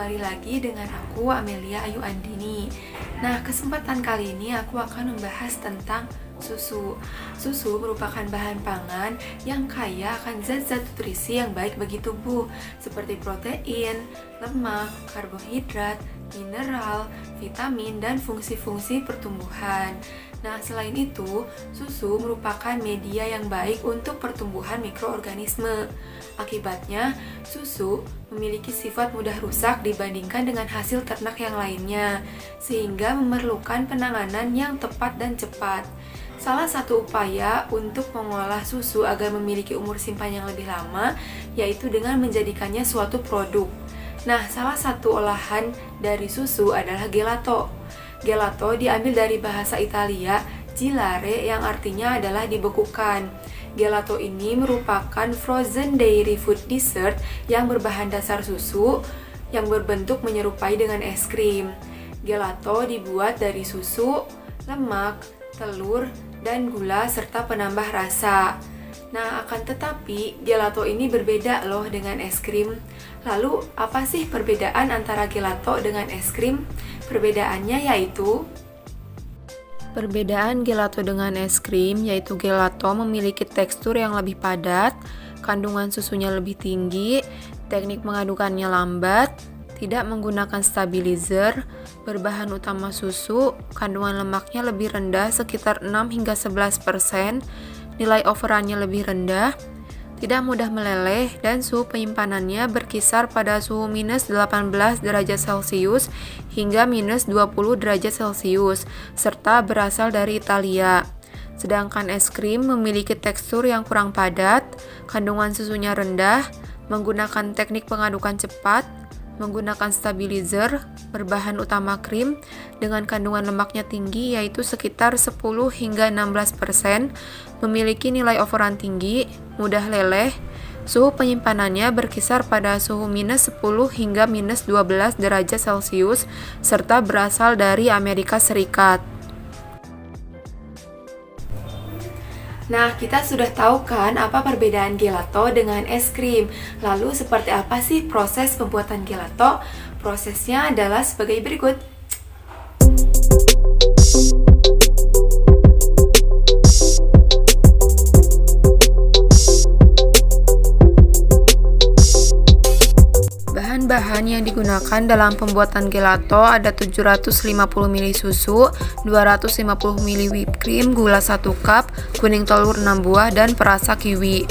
kembali lagi dengan aku Amelia Ayu Andini. Nah, kesempatan kali ini aku akan membahas tentang susu. Susu merupakan bahan pangan yang kaya akan zat-zat nutrisi yang baik bagi tubuh, seperti protein, lemak, karbohidrat, mineral, vitamin, dan fungsi-fungsi pertumbuhan. Nah, selain itu, susu merupakan media yang baik untuk pertumbuhan mikroorganisme. Akibatnya, susu memiliki sifat mudah rusak dibandingkan dengan hasil ternak yang lainnya, sehingga memerlukan penanganan yang tepat dan cepat. Salah satu upaya untuk mengolah susu agar memiliki umur simpan yang lebih lama, yaitu dengan menjadikannya suatu produk. Nah, salah satu olahan dari susu adalah gelato. Gelato diambil dari bahasa Italia gelare yang artinya adalah dibekukan. Gelato ini merupakan frozen dairy food dessert yang berbahan dasar susu yang berbentuk menyerupai dengan es krim. Gelato dibuat dari susu, lemak, telur, dan gula serta penambah rasa. Nah, akan tetapi gelato ini berbeda loh dengan es krim. Lalu, apa sih perbedaan antara gelato dengan es krim? Perbedaannya yaitu perbedaan gelato dengan es krim, yaitu gelato memiliki tekstur yang lebih padat, kandungan susunya lebih tinggi, teknik mengadukannya lambat, tidak menggunakan stabilizer, berbahan utama susu, kandungan lemaknya lebih rendah sekitar 6 hingga 11%, nilai overannya lebih rendah, tidak mudah meleleh, dan suhu penyimpanannya berkisar pada suhu minus 18 derajat Celcius hingga minus 20 derajat Celcius, serta berasal dari Italia. Sedangkan es krim memiliki tekstur yang kurang padat, kandungan susunya rendah, menggunakan teknik pengadukan cepat, menggunakan stabilizer, berbahan utama krim, dengan kandungan lemaknya tinggi yaitu sekitar 10 hingga 16%, memiliki nilai overan tinggi, mudah leleh, suhu penyimpanannya berkisar pada suhu minus 10 hingga minus 12 derajat Celcius, serta berasal dari Amerika Serikat. Nah, kita sudah tahu kan apa perbedaan gelato dengan es krim. Lalu, seperti apa sih proses pembuatan gelato? Prosesnya adalah sebagai berikut. Bahan-bahan yang digunakan dalam pembuatan gelato ada 750 ml susu, 250 ml whipped cream, gula 1 cup, kuning telur 6 buah, dan perasa kiwi.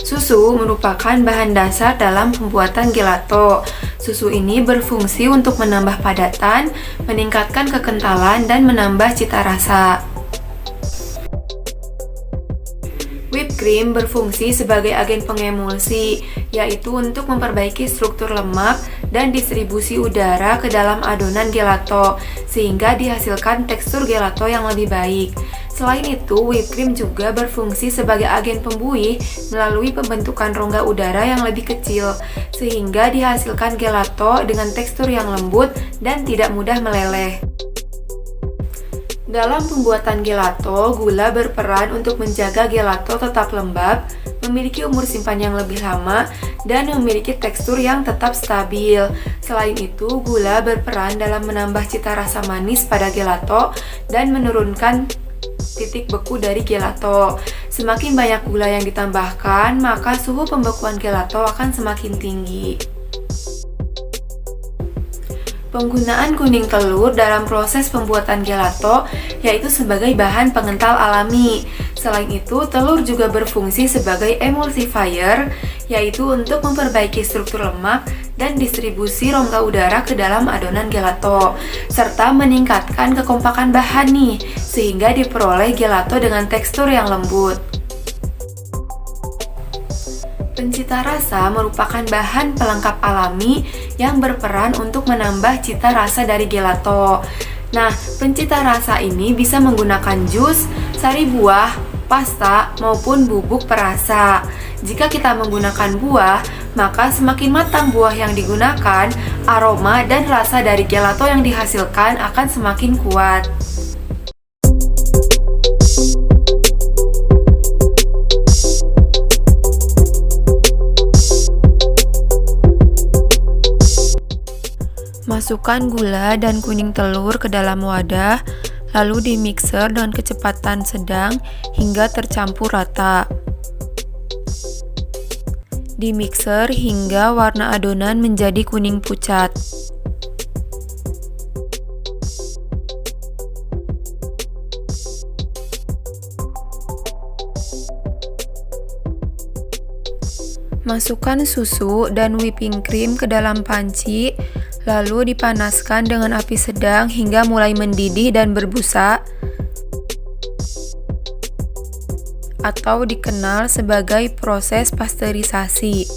Susu merupakan bahan dasar dalam pembuatan gelato. Susu ini berfungsi untuk menambah padatan, meningkatkan kekentalan, dan menambah cita rasa. Whipped cream berfungsi sebagai agen pengemulsi, yaitu untuk memperbaiki struktur lemak dan distribusi udara ke dalam adonan gelato, sehingga dihasilkan tekstur gelato yang lebih baik. Selain itu, whipped cream juga berfungsi sebagai agen pembuih melalui pembentukan rongga udara yang lebih kecil, sehingga dihasilkan gelato dengan tekstur yang lembut dan tidak mudah meleleh. Dalam pembuatan gelato, gula berperan untuk menjaga gelato tetap lembab, memiliki umur simpan yang lebih lama, dan memiliki tekstur yang tetap stabil. Selain itu, gula berperan dalam menambah cita rasa manis pada gelato dan menurunkan titik beku dari gelato. Semakin banyak gula yang ditambahkan, maka suhu pembekuan gelato akan semakin tinggi. Penggunaan kuning telur dalam proses pembuatan gelato yaitu sebagai bahan pengental alami. Selain itu, telur juga berfungsi sebagai emulsifier, yaitu untuk memperbaiki struktur lemak dan distribusi rongga udara ke dalam adonan gelato, serta meningkatkan kekompakan bahan nih, sehingga diperoleh gelato dengan tekstur yang lembut. Pencita rasa merupakan bahan pelengkap alami yang berperan untuk menambah cita rasa dari gelato. Nah, pencita rasa ini bisa menggunakan jus, sari buah, pasta, maupun bubuk perasa. Jika kita menggunakan buah, maka semakin matang buah yang digunakan, aroma dan rasa dari gelato yang dihasilkan akan semakin kuat. Masukkan gula dan kuning telur ke dalam wadah, lalu dimixer dengan kecepatan sedang hingga tercampur rata. Dimixer hingga warna adonan menjadi kuning pucat. Masukkan susu dan whipping cream ke dalam panci, lalu dipanaskan dengan api sedang hingga mulai mendidih dan berbusa, atau dikenal sebagai proses pasteurisasi.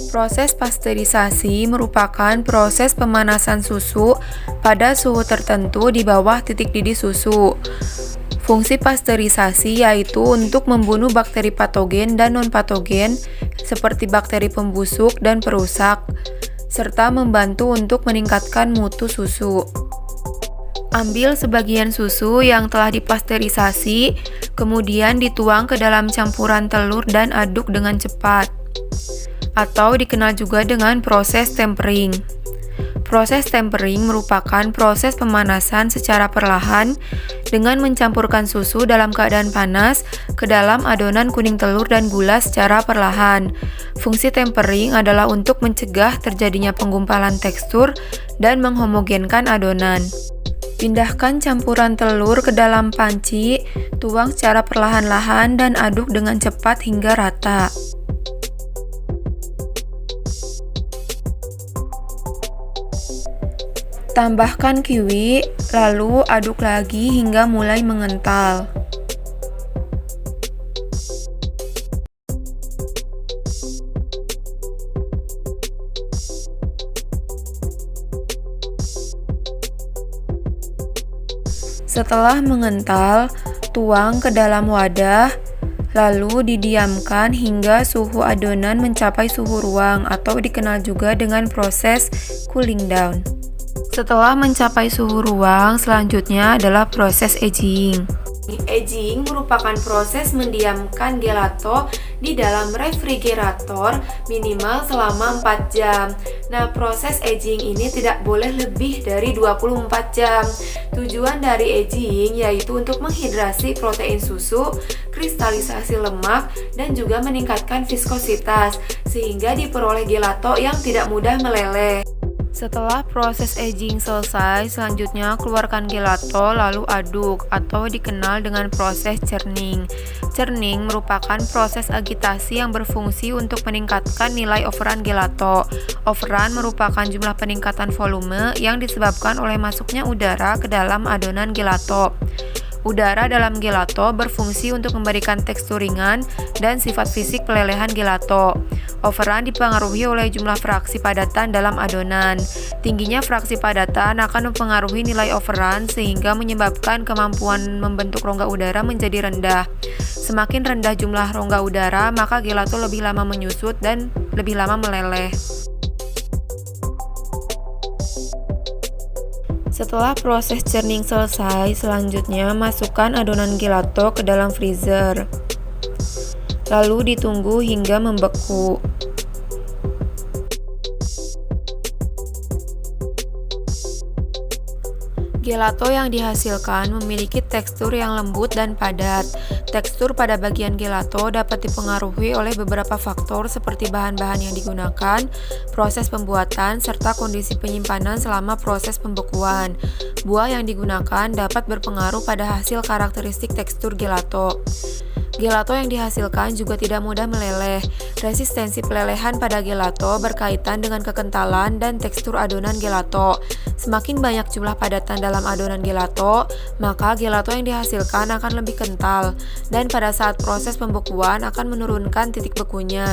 Proses pasteurisasi merupakan proses pemanasan susu pada suhu tertentu di bawah titik didih susu. Fungsi pasteurisasi yaitu untuk membunuh bakteri patogen dan non-patogen seperti bakteri pembusuk dan perusak, serta membantu untuk meningkatkan mutu susu. Ambil sebagian susu yang telah dipasteurisasi, kemudian dituang ke dalam campuran telur dan aduk dengan cepat, atau dikenal juga dengan proses tempering. Proses tempering merupakan proses pemanasan secara perlahan dengan mencampurkan susu dalam keadaan panas ke dalam adonan kuning telur dan gula secara perlahan. Fungsi tempering adalah untuk mencegah terjadinya penggumpalan tekstur dan menghomogenkan adonan. Pindahkan campuran telur ke dalam panci, tuang secara perlahan-lahan dan aduk dengan cepat hingga rata. Tambahkan kiwi, lalu aduk lagi hingga mulai mengental. Setelah mengental, tuang ke dalam wadah, lalu didiamkan hingga suhu adonan mencapai suhu ruang atau dikenal juga dengan proses cooling down. Setelah mencapai suhu ruang, selanjutnya adalah proses aging. Aging merupakan proses mendiamkan gelato di dalam refrigerator minimal selama 4 jam. Nah, proses aging ini tidak boleh lebih dari 24 jam. Tujuan dari aging yaitu untuk menghidrasi protein susu, kristalisasi lemak, dan juga meningkatkan viskositas, sehingga diperoleh gelato yang tidak mudah meleleh. Setelah proses aging selesai, selanjutnya keluarkan gelato lalu aduk atau dikenal dengan proses churning. Churning merupakan proses agitasi yang berfungsi untuk meningkatkan nilai overrun gelato. Overrun merupakan jumlah peningkatan volume yang disebabkan oleh masuknya udara ke dalam adonan gelato. Udara dalam gelato berfungsi untuk memberikan tekstur ringan dan sifat fisik pelelehan gelato. Overrun dipengaruhi oleh jumlah fraksi padatan dalam adonan. Tingginya fraksi padatan akan mempengaruhi nilai overrun sehingga menyebabkan kemampuan membentuk rongga udara menjadi rendah. Semakin rendah jumlah rongga udara, maka gelato lebih lama menyusut dan lebih lama meleleh. Setelah proses churning selesai, selanjutnya masukkan adonan gelato ke dalam freezer. Lalu ditunggu hingga membeku. Gelato yang dihasilkan memiliki tekstur yang lembut dan padat. Tekstur pada bagian gelato dapat dipengaruhi oleh beberapa faktor seperti bahan-bahan yang digunakan, proses pembuatan, serta kondisi penyimpanan selama proses pembekuan. Buah yang digunakan dapat berpengaruh pada hasil karakteristik tekstur gelato. Gelato yang dihasilkan juga tidak mudah meleleh. Resistensi pelelehan pada gelato berkaitan dengan kekentalan dan tekstur adonan gelato. Semakin banyak jumlah padatan dalam adonan gelato, maka gelato yang dihasilkan akan lebih kental, dan pada saat proses pembekuan akan menurunkan titik bekunya,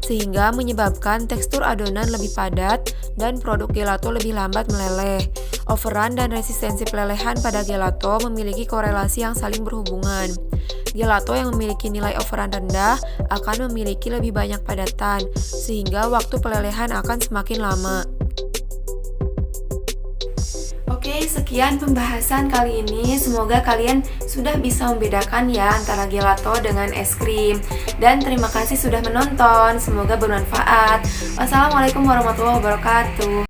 sehingga menyebabkan tekstur adonan lebih padat dan produk gelato lebih lambat meleleh. Overrun dan resistensi pelelehan pada gelato memiliki korelasi yang saling berhubungan. Gelato yang memiliki nilai overrun rendah akan memiliki lebih banyak padatan, sehingga waktu pelelehan akan semakin lama. Oke Oke, sekian pembahasan kali ini. Semoga kalian sudah bisa membedakan ya antara gelato dengan es krim. Dan terima kasih sudah menonton. Semoga bermanfaat. Wassalamualaikum warahmatullahi wabarakatuh.